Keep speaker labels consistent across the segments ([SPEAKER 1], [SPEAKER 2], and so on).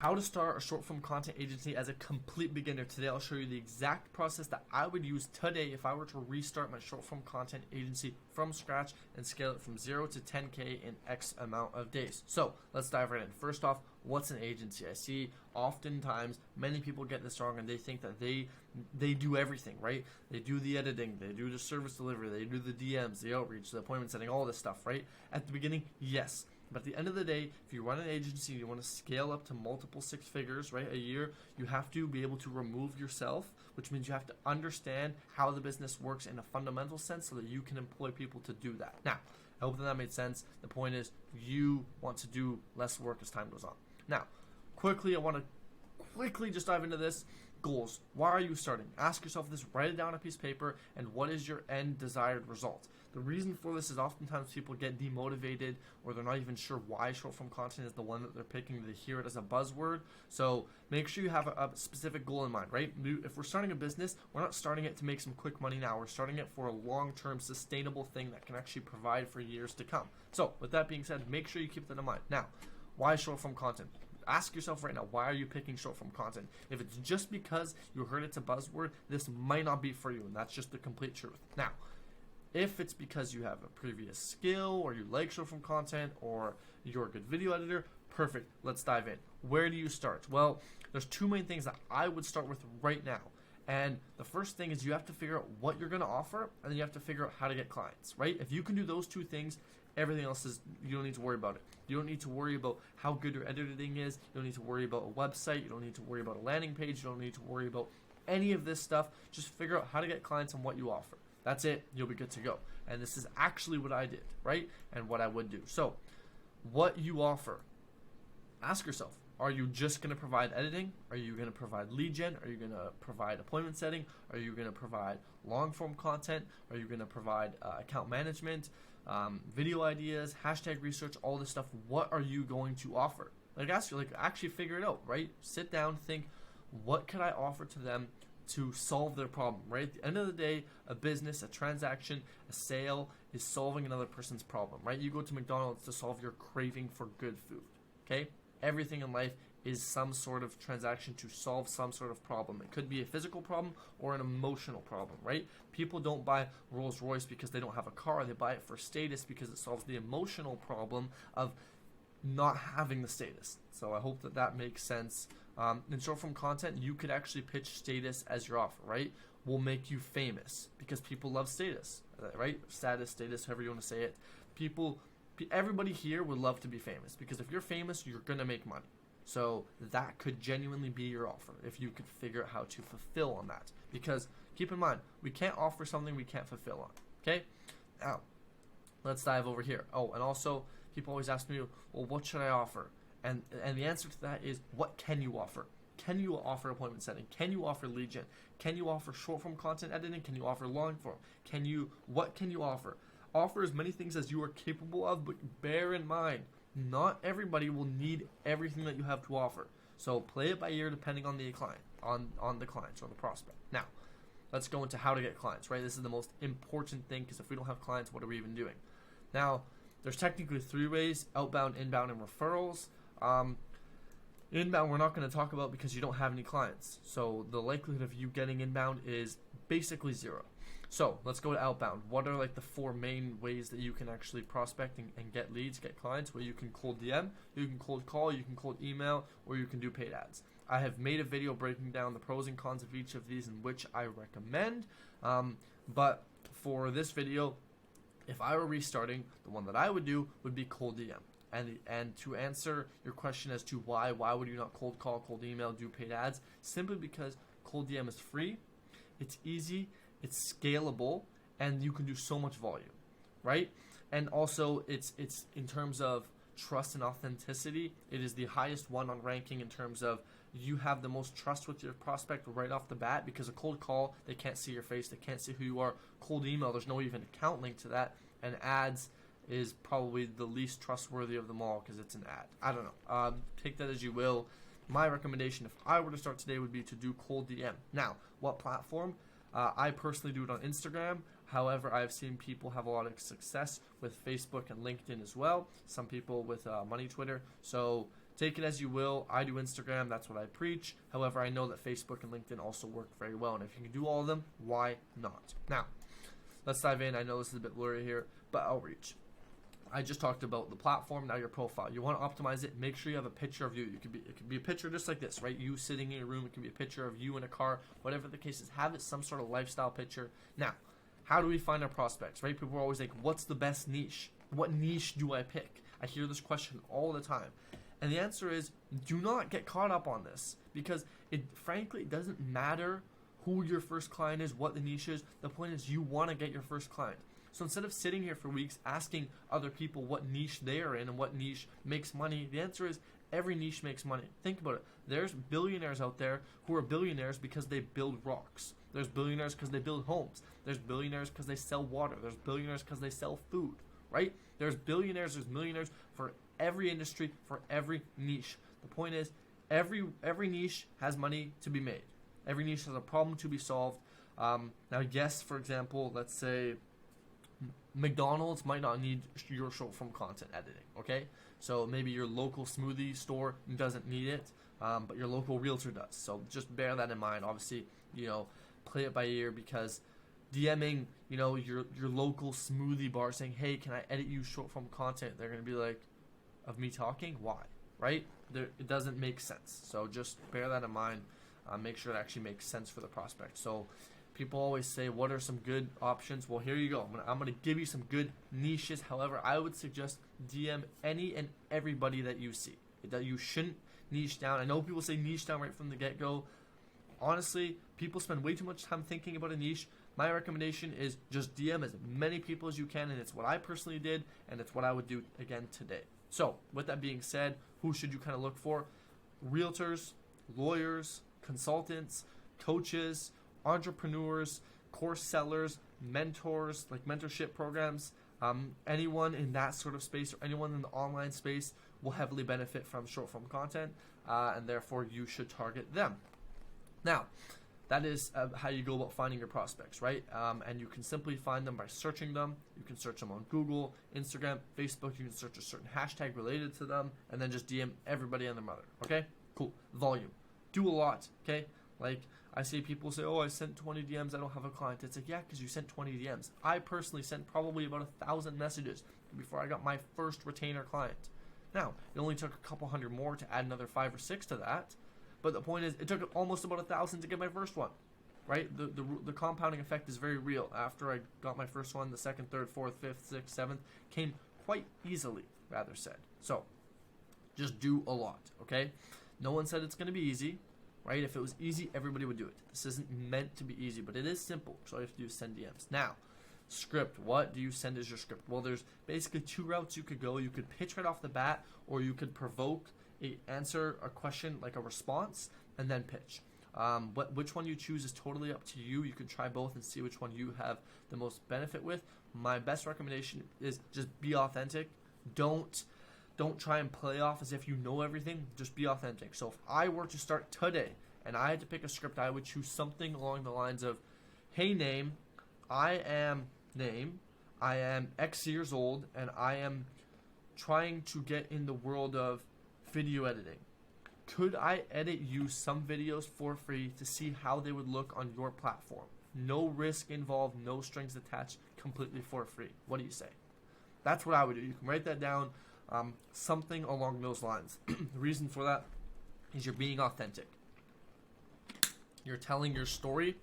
[SPEAKER 1] How to start a short form content agency as a complete beginner. Today I'll show you the exact process that I would use today if I were to restart my short form content agency from scratch and scale it from 0 to 10K in X amount of days. So let's dive right in. First off, what's an agency? I see oftentimes many people get this wrong and they think that they do everything, right? They do the editing, they do the service delivery, they do the DMs, the outreach, the appointment setting, all this stuff, right? At the beginning, yes. But at the end of the day, if you run an agency and you want to scale up to multiple six figures, right, a year, you have to be able to remove yourself, which means you have to understand how the business works in a fundamental sense so that you can employ people to do that. Now, I hope that made sense. The point is you want to do less work as time goes on. Now, quickly, I want to just dive into this. Goals. Why are you starting? Ask yourself this, write it down on a piece of paper, and what is your end desired result? The reason for this is oftentimes people get demotivated or they're not even sure why short form content is the one that they're picking. They hear it as a buzzword. So make sure you have a specific goal in mind, right? If we're starting a business, we're not starting it to make some quick money now. We're starting it for a long-term sustainable thing that can actually provide for years to come. So with that being said, make sure you keep that in mind. Now, why short form content? Ask yourself right now, why are you picking short form content? If it's just because you heard it's a buzzword, this might not be for you, and that's just the complete truth. Now, if it's because you have a previous skill, or you like short form content, or you're a good video editor, perfect, let's dive in. Where do you start? Well, there's two main things that I would start with right now. And the first thing is you have to figure out what you're going to offer, and then you have to figure out how to get clients, right? If you can do those two things, everything else is, you don't need to worry about it. You don't need to worry about how good your editing is. You don't need to worry about a website. You don't need to worry about a landing page. You don't need to worry about any of this stuff. Just figure out how to get clients and what you offer. That's it. You'll be good to go. And this is actually what I did, right? And what I would do. So, what you offer. Ask yourself, are you just going to provide editing? Are you going to provide lead gen? Are you going to provide appointment setting? Are you going to provide long form content? Are you going to provide account management, video ideas, hashtag research, all this stuff? What are you going to offer? Actually figure it out, right? Sit down, think, what can I offer to them to solve their problem, right? At the end of the day, a business, a transaction, a sale is solving another person's problem, right? You go to McDonald's to solve your craving for good food, okay? Everything in life is some sort of transaction to solve some sort of problem. It could be a physical problem or an emotional problem, right? People don't buy Rolls Royce because they don't have a car. They buy it for status because it solves the emotional problem of not having the status. So I hope that that makes sense. In short form content, you could actually pitch status as your offer, right? Will make you famous because people love status, right? Status, however you want to say it. Everybody here would love to be famous because if you're famous, you're going to make money. So that could genuinely be your offer if you could figure out how to fulfill on that. Because keep in mind, we can't offer something we can't fulfill on. Okay? Now, let's dive over here. Oh, and also, people always ask me, well, what should I offer? And the answer to that is, what can you offer? Can you offer appointment setting? Can you offer lead gen? Can you offer short form content editing? Can you offer long form? What can you offer? Offer as many things as you are capable of, but bear in mind, not everybody will need everything that you have to offer. So play it by ear depending on the client, on the clients or the prospect. Now, let's go into how to get clients, right? This is the most important thing because if we don't have clients, what are we even doing? Now, there's technically three ways: outbound, inbound, and referrals. Inbound we're not going to talk about because you don't have any clients. So the likelihood of you getting inbound is basically zero. So let's go to outbound. What are like the four main ways that you can actually prospect and get leads, get clients? Well, you can cold DM, you can cold call, you can cold email, or you can do paid ads. I have made a video breaking down the pros and cons of each of these and which I recommend. But for this video, if I were restarting, the one that I would do would be cold DM. And to answer your question as to why would you not cold call, cold email, do paid ads? Simply because cold DM is free, it's easy, it's scalable, and you can do so much volume, right? And also, it's in terms of trust and authenticity, it is the highest one on ranking in terms of you have the most trust with your prospect right off the bat because a cold call, they can't see your face, they can't see who you are. Cold email, there's no even account link to that, and ads is probably the least trustworthy of them all because it's an ad. I don't know. Take that as you will. My recommendation, if I were to start today, would be to do cold DM. Now, what platform? I personally do it on Instagram. However, I've seen people have a lot of success with Facebook and LinkedIn as well. Some people with Money Twitter. So Take it as you will. I do Instagram. That's what I preach. However, I know that Facebook and LinkedIn also work very well. And if you can do all of them, why not? Now, let's dive in. I know this is a bit blurry here, but outreach. I just talked about the platform, now your profile. You want to optimize it, make sure you have a picture of you. It could be a picture just like this, right? You sitting in your room, it can be a picture of you in a car, whatever the case is. Have it some sort of lifestyle picture. Now, how do we find our prospects, right? People are always like, what's the best niche? What niche do I pick? I hear this question all the time. And the answer is, do not get caught up on this, because frankly, it doesn't matter who your first client is, what the niche is. The point is you want to get your first client. So instead of sitting here for weeks asking other people what niche they are in and what niche makes money, the answer is every niche makes money. Think about it. There's billionaires out there who are billionaires because they build rocks. There's billionaires because they build homes. There's billionaires because they sell water. There's billionaires because they sell food, right? There's billionaires, there's millionaires for every industry, for every niche. The point is every niche has money to be made. Every niche has a problem to be solved. Now, yes, for example, let's say McDonald's might not need your short form content editing, okay? So maybe your local smoothie store doesn't need it, but your local realtor does. So just bear that in mind. Obviously, play it by ear, because DMing, your local smoothie bar saying, hey, can I edit you short form content? They're going to be like, of me talking? Why? Right? It doesn't make sense. So just bear that in mind. Make sure it actually makes sense for the prospect. So people always say, what are some good options? Well, here you go. I'm going to give you some good niches. However, I would suggest DM any and everybody that you see. That you shouldn't niche down. I know people say niche down right from the get-go. Honestly, people spend way too much time thinking about a niche. My recommendation is just DM as many people as you can, and it's what I personally did, and it's what I would do again today. So, with that being said, who should you kind of look for? Realtors, lawyers, consultants, coaches, entrepreneurs, course sellers, mentors, like mentorship programs. Anyone in that sort of space, or anyone in the online space, will heavily benefit from short form content, and therefore you should target them. Now, that is how you go about finding your prospects, right? And you can simply find them by searching them. You can search them on Google, Instagram, Facebook. You can search a certain hashtag related to them, and then just DM everybody and their mother, okay? Cool. Volume. Do a lot, okay? Like, I see people say, oh, I sent 20 DMs, I don't have a client. It's like, yeah, because you sent 20 DMs. I personally sent probably about 1,000 messages before I got my first retainer client. Now, it only took a couple hundred more to add another 5 or 6 to that. But the point is, it took almost about 1,000 to get my first one, right? The compounding effect is very real. After I got my first one, the second, third, fourth, fifth, sixth, seventh came quite easily, rather said. So, just do a lot, okay? No one said it's going to be easy, right? If it was easy, everybody would do it. This isn't meant to be easy, but it is simple. So all you have to do is send DMs. Now, script. What do you send as your script? Well, there's basically 2 routes you could go. You could pitch right off the bat, or you could provoke answer a question, like a response, and then pitch. Which one you choose is totally up to you. You can try both and see which one you have the most benefit with. My best recommendation is just be authentic. Don't try and play off as if you know everything. Just be authentic. So if I were to start today and I had to pick a script, I would choose something along the lines of, hey, name, I am X years old, and I am trying to get in the world of video editing. Could I edit you some videos for free to see how they would look on your platform? No risk involved, no strings attached, completely for free. What do you say? That's what I would do. You can write that down, something along those lines. The reason for that is you're being authentic. You're telling your story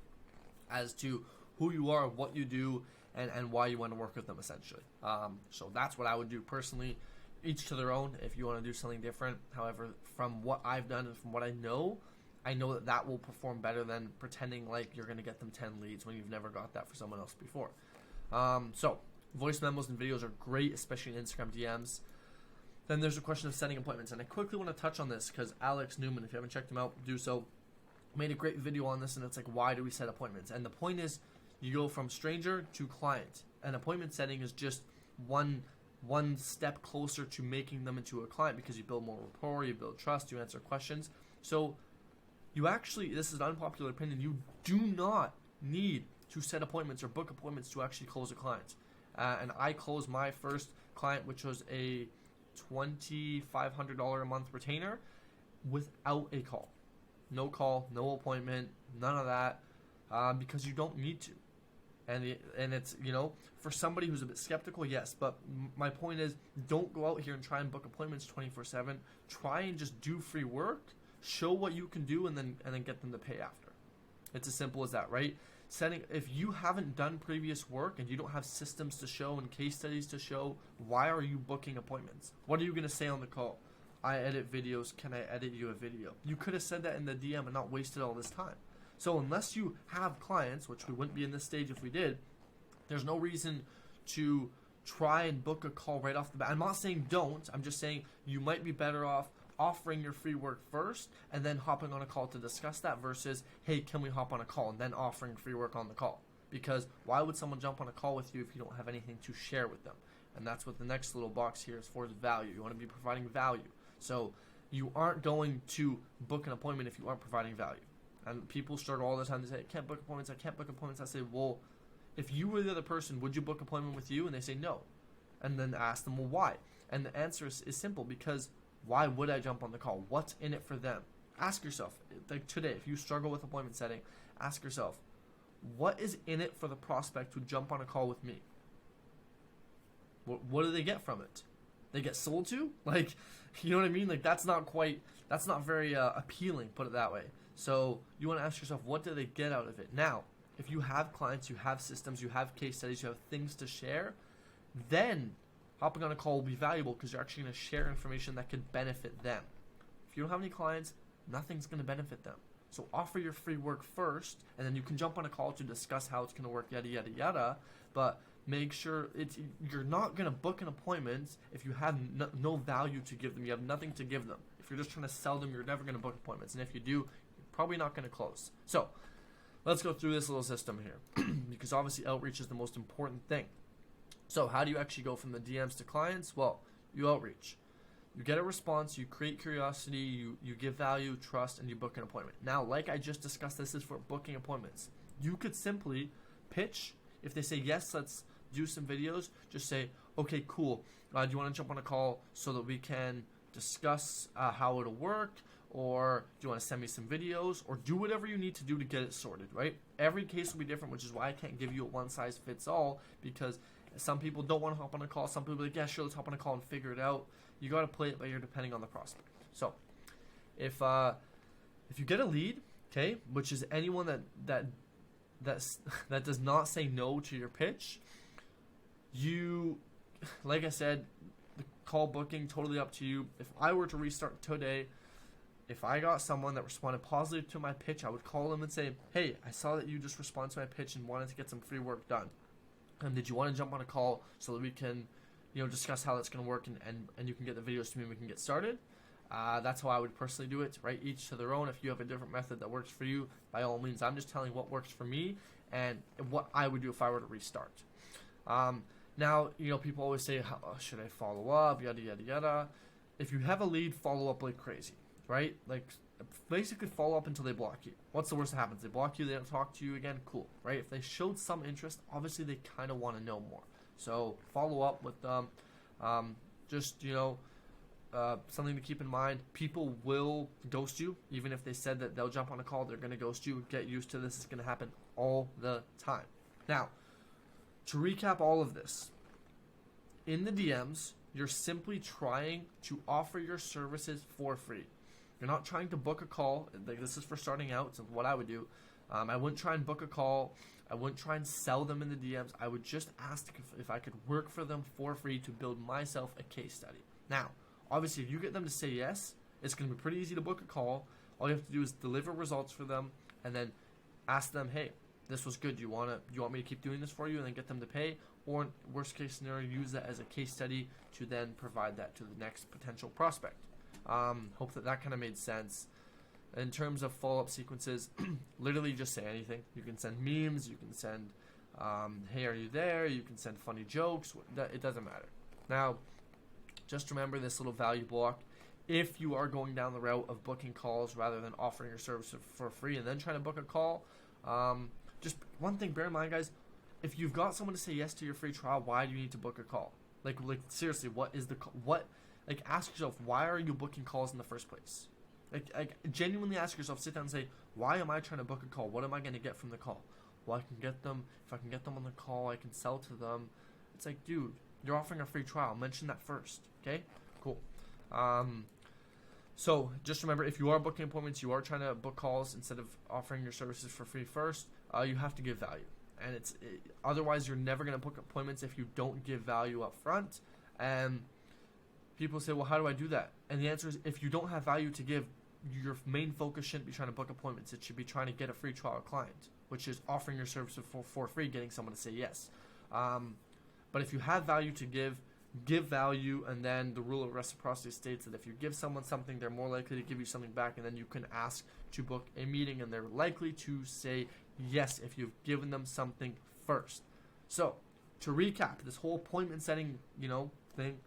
[SPEAKER 1] as to who you are, what you do, and why you want to work with them, essentially. So that's what I would do personally. Each to their own if you want to do something different. However, from what I've done and from what I know that will perform better than pretending like you're going to get them 10 leads when you've never got that for someone else before. So voice memos and videos are great, especially in Instagram DMs. Then there's a question of setting appointments, and I quickly want to touch on this because Alex Newman, if you haven't checked him out, do so, made a great video on this, and it's like, why do we set appointments? And the point is, you go from stranger to client. An appointment setting is just one step closer to making them into a client, because you build more rapport, you build trust, you answer questions. So you actually, this is an unpopular opinion, you do not need to set appointments or book appointments to actually close a client. And I closed my first client, which was a
[SPEAKER 2] $2,500 a month retainer without a call. No call, no appointment, none of that, because you don't need to. And it's, for somebody who's a bit skeptical, yes, but my point is, don't go out here and try and book appointments 24/7. Try and just do free work, show what you can do, and then get them to pay after. It's as simple as that, right? If you haven't done previous work and you don't have systems to show and case studies to show, why are you booking appointments? What are you going to say on the call? I edit videos, can I edit you a video? You could have said that in the DM and not wasted all this time. So unless you have clients, which we wouldn't be in this stage if we did, there's no reason to try and book a call right off the bat. I'm not saying don't, I'm just saying you might be better off offering your free work first and then hopping on a call to discuss that versus, hey, can we hop on a call, and then offering free work on the call. Because why would someone jump on a call with you if you don't have anything to share with them? And that's what the next little box here is for, is value. You want to be providing value. So you aren't going to book an appointment if you aren't providing value. And people struggle all the time. They say, I can't book appointments, I can't book appointments. I say, well, if you were the other person, would you book an appointment with you? And they say no. And then ask them, well, why? And the answer is simple, because why would I jump on the call? What's in it for them? Ask yourself, like today, if you struggle with appointment setting, ask yourself, what is in it for the prospect to jump on a call with me? What do they get from it? They get sold to? Like, you know what I mean? Like, that's not very appealing, put it that way. So you want to ask yourself, what do they get out of it? Now, if you have clients, you have systems, you have case studies, you have things to share, then hopping on a call will be valuable because you're actually going to share information that could benefit them. If you don't have any clients, nothing's going to benefit them. So offer your free work first, and then you can jump on a call to discuss how it's going to work, yada, yada, yada. But make sure you're not going to book an appointment if you have no value to give them. You have nothing to give them. If you're just trying to sell them, you're never going to book appointments. And if you do, you're probably not going to close. So let's go through this little system here because obviously outreach is the most important thing. So how do you actually go from the DMs to clients? Well, you outreach. You get a response, you create curiosity, you give value, trust, and you book an appointment. Now, like I just discussed, this is for booking appointments. You could simply pitch. If they say, yes, let's do some videos, just say, okay, cool. Do you want to jump on a call so that we can discuss how it'll work? Or do you want to send me some videos? Or do whatever you need to do to get it sorted, right? Every case will be different, which is why I can't give you a one-size-fits-all, because some people don't want to hop on a call. Some people are like, yeah, sure, let's hop on a call and figure it out. You got to play it by ear depending on the prospect. So if you get a lead, okay, which is anyone that does not say no to your pitch, you, like I said, the call booking, totally up to you. If I were to restart today, if I got someone that responded positive to my pitch, I would call them and say, hey, I saw that you just responded to my pitch and wanted to get some free work done. And did you want to jump on a call so that we can, discuss how that's going to work and you can get the videos to me and we can get started? That's how I would personally do it, right? Each to their own. If you have a different method that works for you, by all means, I'm just telling what works for me and what I would do if I were to restart. Now, people always say, should I follow up, yada, yada, yada. If you have a lead, follow up like crazy, right? Like, basically follow up until they block you. What's the worst that happens? They block you, they don't talk to you again, cool, right? If they showed some interest, obviously they kind of want to know more. So follow up with them. Something to keep in mind, people will ghost you. Even if they said that they'll jump on a call, they're going to ghost you. Get used to this. It's going to happen all the time. Now, to recap all of this, in the DMs, you're simply trying to offer your services for free. You're not trying to book a call. Like, this is for starting out. So what I would do, I wouldn't try and book a call. I wouldn't try and sell them in the DMs. I would just ask if I could work for them for free to build myself a case study. Now, obviously, if you get them to say yes, it's going to be pretty easy to book a call. All you have to do is deliver results for them and then ask them, hey, this was good. Do you want me to keep doing this for you, and then get them to pay? Or worst case scenario, use that as a case study to then provide that to the next potential prospect. Hope that kind of made sense. In terms of follow-up sequences, literally just say anything. You can send memes, you can send, hey, are you there? You can send funny jokes. It doesn't matter. Now, just remember this little value block. If you are going down the route of booking calls rather than offering your service for free and then trying to book a call, just one thing, bear in mind, guys, if you've got someone to say yes to your free trial, why do you need to book a call? Like seriously, what like ask yourself, why are you booking calls in the first place? Like genuinely ask yourself, sit down and say, why am I trying to book a call? What am I going to get from the call? Well, I can get them, if I can get them on the call, I can sell to them. It's like, dude, you're offering a free trial. Mention that first, okay? Cool. So just remember, if you are booking appointments, you are trying to book calls instead of offering your services for free first, you have to give value. And otherwise you're never going to book appointments if you don't give value up front. And people say, well, how do I do that? And the answer is, if you don't have value to give, your main focus shouldn't be trying to book appointments. It should be trying to get a free trial client, which is offering your services for free, getting someone to say yes. But if you have value to give value, and then the rule of reciprocity states that if you give someone something, they're more likely to give you something back, and then you can ask to book a meeting, and they're likely to say yes if you've given them something first. So, to recap, this whole appointment setting, thing,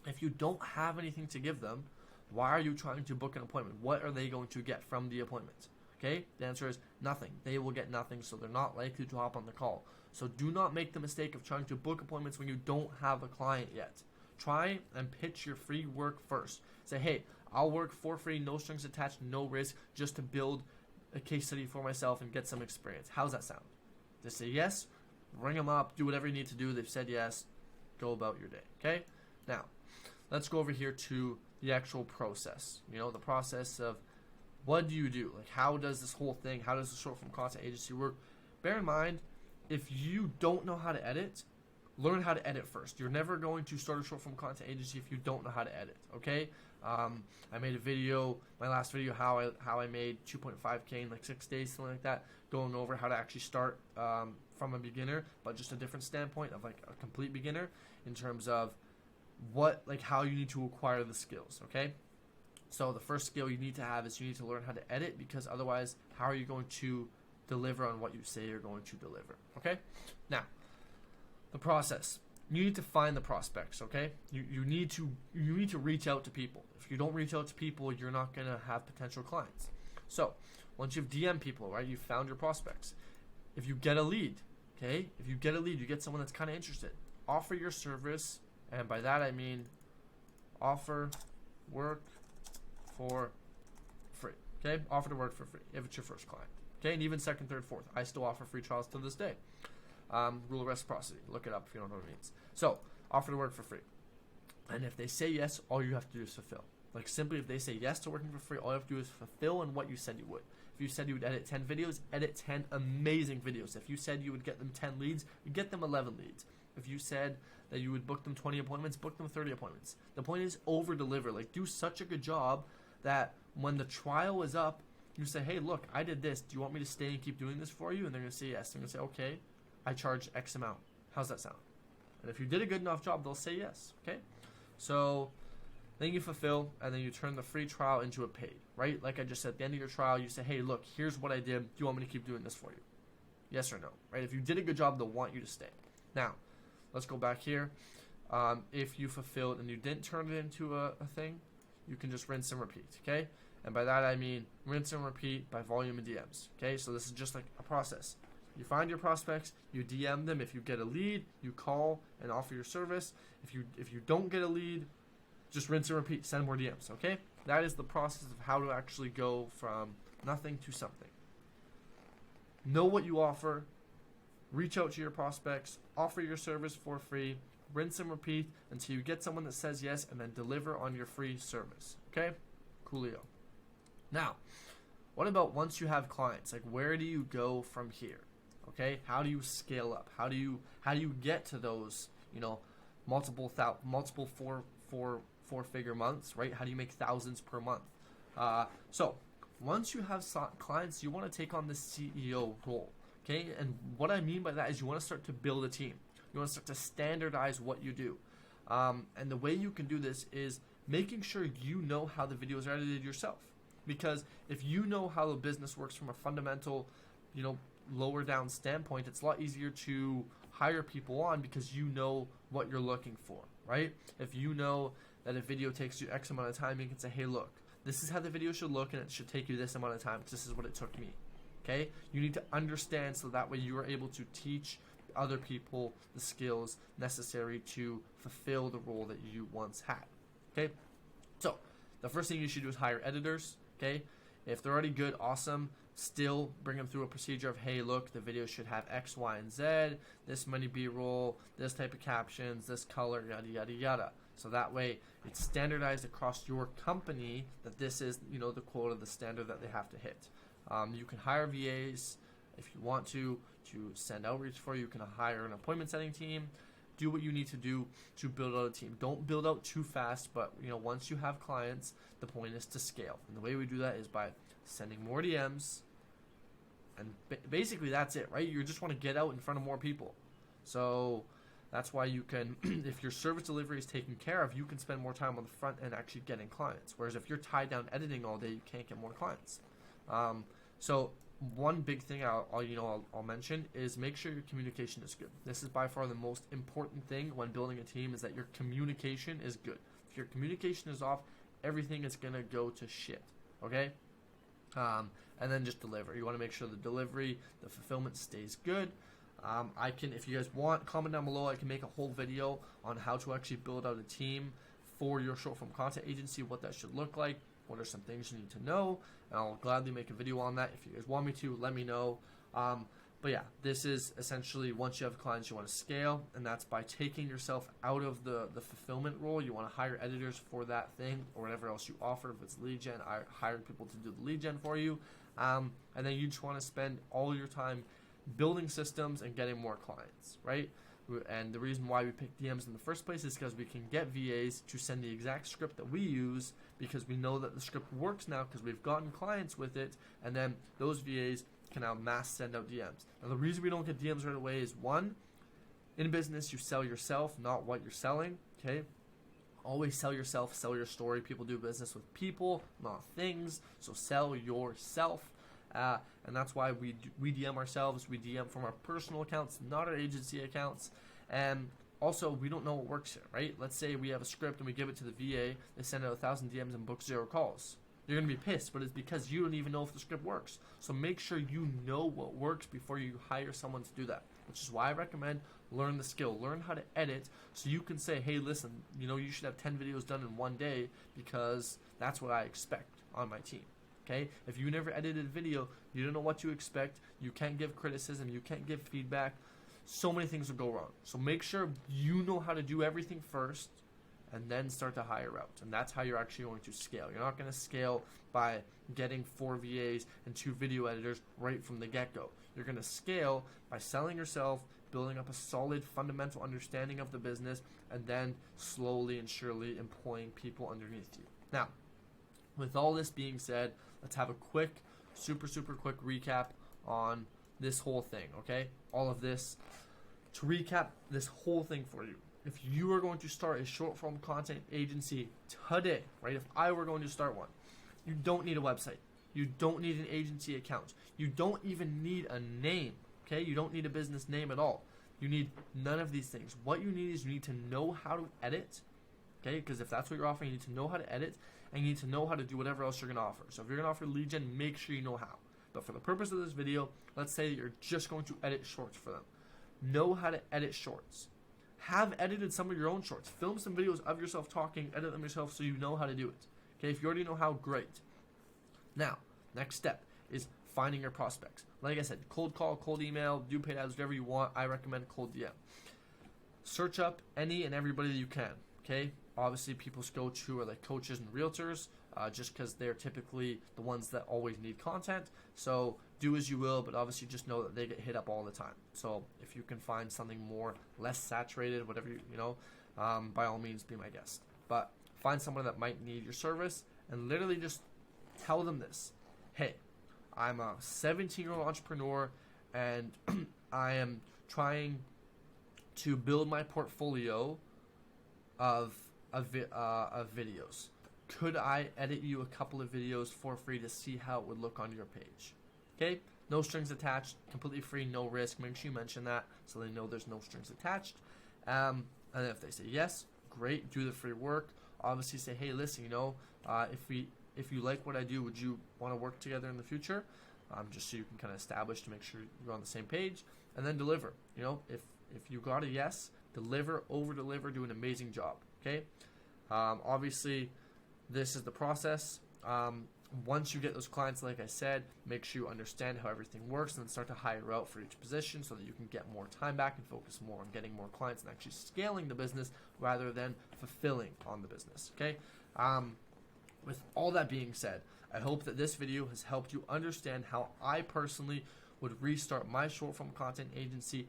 [SPEAKER 2] if you don't have anything to give them, why are you trying to book an appointment? What are they going to get from the appointment? Okay, the answer is nothing. They will get nothing, so they're not likely to hop on the call. So do not make the mistake of trying to book appointments when you don't have a client yet. Try and pitch your free work first. Say, hey, I'll work for free, no strings attached, no risk, just to build a case study for myself and get some experience. How's that sound? They say yes, ring them up, do whatever you need to do. They've said yes, go about your day, okay? Now, let's go over here to the actual process. The process of what do you do? Like, how does this whole thing, how does the short form content agency work? Bear in mind, if you don't know how to edit, learn how to edit first. You're never going to start a short form content agency if you don't know how to edit, okay? I made a video, my last video, how I made 2.5K in like 6 days, something like that, going over how to actually start from a beginner, but just a different standpoint of like a complete beginner in terms of how you need to acquire the skills, okay? So the first skill you need to have is you need to learn how to edit, because otherwise, how are you going to deliver on what you say you're going to deliver, okay? Now, the process. You need to find the prospects, okay? You need to reach out to people. If you don't reach out to people, you're not going to have potential clients. So, once you've DM'd people, right, you've found your prospects. If you get a lead, okay? If you get a lead, you get someone that's kind of interested. Offer your service, and by that I mean offer work for free, okay? Offer to work for free if it's your first client, okay? And even second, third, fourth. I still offer free trials to this day. Rule of reciprocity. Look it up if you don't know what it means. So, offer to work for free. And if they say yes, all you have to do is fulfill. Like, simply, if they say yes to working for free, all you have to do is fulfill in what you said you would. If you said you would edit 10 videos, edit 10 amazing videos. If you said you would get them 10 leads, you get them 11 leads. If you said that you would book them 20 appointments, book them 30 appointments. The point is over-deliver. Like, do such a good job that when the trial is up, you say, hey, look, I did this. Do you want me to stay and keep doing this for you? And they're going to say yes. They're going to say, okay, I charge X amount. How's that sound? And if you did a good enough job, they'll say yes, okay? So then you fulfill, and then you turn the free trial into a paid, right? Like I just said, at the end of your trial, you say, hey, look, here's what I did. Do you want me to keep doing this for you? Yes or no, right? If you did a good job, they'll want you to stay. Now, let's go back here. If you fulfilled and you didn't turn it into a thing, you can just rinse and repeat, okay? And by that, I mean rinse and repeat by volume and DMs, okay? So this is just like a process. You find your prospects, you DM them. If you get a lead, you call and offer your service. If you don't get a lead, just rinse and repeat. Send more DMs, okay? That is the process of how to actually go from nothing to something. Know what you offer. Reach out to your prospects. Offer your service for free. Rinse and repeat until you get someone that says yes, and then deliver on your free service, okay? Coolio. Now, what about once you have clients? Like, where do you go from here? Okay, how do you scale up? How do you get to those, multiple four-figure months, right? How do you make thousands per month? So once you have clients, you want to take on the CEO role, okay? And what I mean by that is you want to start to build a team. You want to start to standardize what you do. And the way you can do this is making sure you know how the videos are edited yourself. Because if you know how the business works from a fundamental, lower down standpoint, it's a lot easier to hire people on because you know what you're looking for, right? If you know that a video takes you X amount of time, you can say, hey, look, this is how the video should look, and it should take you this amount of time. This is what it took me, okay? You need to understand so that way you are able to teach other people the skills necessary to fulfill the role that you once had, Okay, so the first thing you should do is hire editors. Okay, if they're already good, awesome. Still bring them through a procedure of, hey, look, the video should have X, Y, and Z, this many B-roll, this type of captions, this color, yada, yada, yada. So that way it's standardized across your company that this is, the quota, the standard that they have to hit. You can hire VAs if you want to send outreach for you. You can hire an appointment setting team. Do what you need to do to build out a team. Don't build out too fast, but once you have clients, the point is to scale. And the way we do that is by sending more DMs. And basically that's it, right? You just want to get out in front of more people. So that's why you can, if your service delivery is taken care of, you can spend more time on the front end actually getting clients. Whereas if you're tied down editing all day, you can't get more clients. So one big thing I'll mention is make sure your communication is good. This is by far the most important thing when building a team, is that your communication is good. If your communication is off, everything is gonna go to shit. Okay? And then just deliver. You want to make sure the delivery, the fulfillment stays good. If you guys want, comment down below. I can make a whole video on how to actually build out a team for your short form content agency, what that should look like, what are some things you need to know, and I'll gladly make a video on that. If you guys want me to, let me know. But yeah, this is essentially, once you have clients, you want to scale, and that's by taking yourself out of the fulfillment role. You want to hire editors for that thing or whatever else you offer. If it's lead gen, I hire people to do the lead gen for you. And then you just want to spend all your time building systems and getting more clients, right? And the reason why we pick DMs in the first place is because we can get VAs to send the exact script that we use, because we know that the script works now because we've gotten clients with it, and then those VAs can now mass send out DMs. Now the reason we don't get DMs right away is, one, in business you sell yourself, not what you're selling. Okay, always sell yourself, sell your story. People do business with people, not things, so sell yourself. And that's why we DM ourselves. We DM from our personal accounts, not our agency accounts. And also, we don't know what works here, right? Let's say we have a script and we give it to the VA. They send out 1,000 DMs and book 0 calls. You're going to be pissed, but it's because you don't even know if the script works. So make sure you know what works before you hire someone to do that, which is why I recommend learn the skill. Learn how to edit so you can say, hey, listen, you should have 10 videos done in one day, because that's what I expect on my team. Okay? If you never edited a video, you don't know what to expect. You can't give criticism. You can't give feedback. So many things will go wrong. So make sure you know how to do everything first, and then start to hire out. And that's how you're actually going to scale. You're not going to scale by getting 4 VAs and 2 video editors right from the get-go. You're going to scale by selling yourself, building up a solid fundamental understanding of the business, and then slowly and surely employing people underneath you. Now, with all this being said, let's have a quick, super quick recap on this whole thing, okay? All of this. To recap this whole thing for you, if you are going to start a short form content agency today, right? If I were going to start one, you don't need a website. You don't need an agency account. You don't even need a name, okay? You don't need a business name at all. You need none of these things. What you need is you need to know how to edit, okay? Because if that's what you're offering, you need to know how to edit, and you need to know how to do whatever else you're going to offer. So if you're going to offer lead gen, make sure you know how. But for the purpose of this video, let's say you're just going to edit shorts for them. Know how to edit shorts. Have edited some of your own shorts. Film some videos of yourself talking, edit them yourself so you know how to do it. Okay, if you already know how, great. Now, next step is finding your prospects. Like I said, cold call, cold email, do paid ads, whatever you want. I recommend cold DM. Search up any and everybody that you can. Okay, obviously people's go-to are like coaches and realtors, just because they're typically the ones that always need content. So do as you will, but obviously just know that they get hit up all the time. So if you can find something more, less saturated, whatever by all means be my guest. But find someone that might need your service and literally just tell them this. Hey, I'm a 17-year-old entrepreneur and I am trying to build my portfolio of videos. Could I edit you a couple of videos for free to see how it would look on your page? Okay, no strings attached, completely free, no risk. Make sure you mention that so they know there's no strings attached. And then if they say yes, great, do the free work. Obviously say, hey, listen, if you like what I do, would you want to work together in the future? Just so you can kind of establish to make sure you're on the same page, and then deliver. If you got a yes, deliver, over deliver, do an amazing job. Okay. Obviously, this is the process. Once you get those clients, like I said, make sure you understand how everything works and then start to hire out for each position so that you can get more time back and focus more on getting more clients and actually scaling the business rather than fulfilling on the business. Okay. With all that being said, I hope that this video has helped you understand how I personally would restart my short form content agency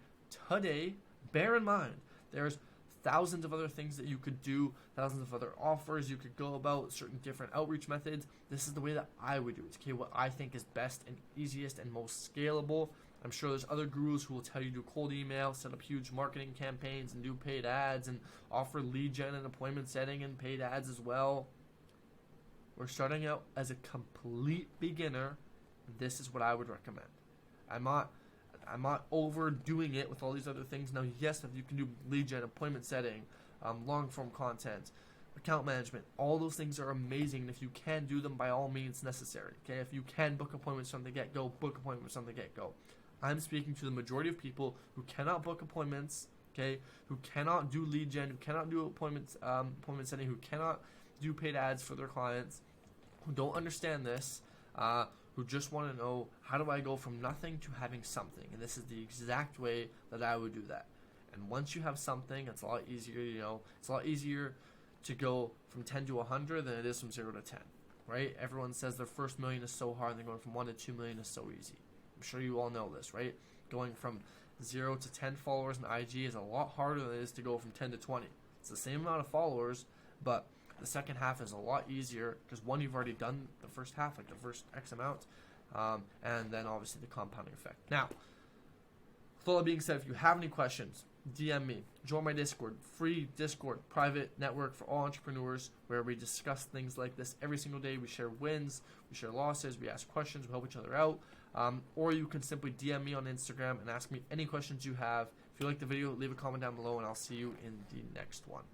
[SPEAKER 2] today. Bear in mind, there's thousands of other things that you could do, thousands of other offers you could go about, certain different outreach methods. This is the way that I would do it. Okay, what I think is best and easiest and most scalable. I'm sure there's other gurus who will tell you to do cold email, set up huge marketing campaigns, and do paid ads, and offer lead gen and appointment setting and paid ads as well. We're starting out as a complete beginner. This is what I would recommend. I'm not overdoing it with all these other things. Now, yes, if you can do lead gen, appointment setting, long form content, account management, all those things are amazing. And if you can do them, by all means necessary. Okay, if you can book appointments from the get go, book appointments from the get go. I'm speaking to the majority of people who cannot book appointments. Okay, who cannot do lead gen, who cannot do appointment setting, who cannot do paid ads for their clients, who don't understand this. Who just want to know, how do I go from nothing to having something? And this is the exact way that I would do that. And once you have something, it's a lot easier, it's a lot easier to go from 10 to 100 than it is from 0 to 10, right? Everyone says their first million is so hard, and then going from 1 to 2 million is so easy. I'm sure you all know this, right? Going from 0 to 10 followers in IG is a lot harder than it is to go from 10 to 20. It's the same amount of followers, but the second half is a lot easier because one, you've already done the first half, like the first X amount, and then obviously the compounding effect. Now, with all that being said, if you have any questions, DM me, join my Discord, free Discord, private network for all entrepreneurs where we discuss things like this every single day. We share wins, we share losses, we ask questions, we help each other out. Or you can simply DM me on Instagram and ask me any questions you have. If you like the video, leave a comment down below, and I'll see you in the next one.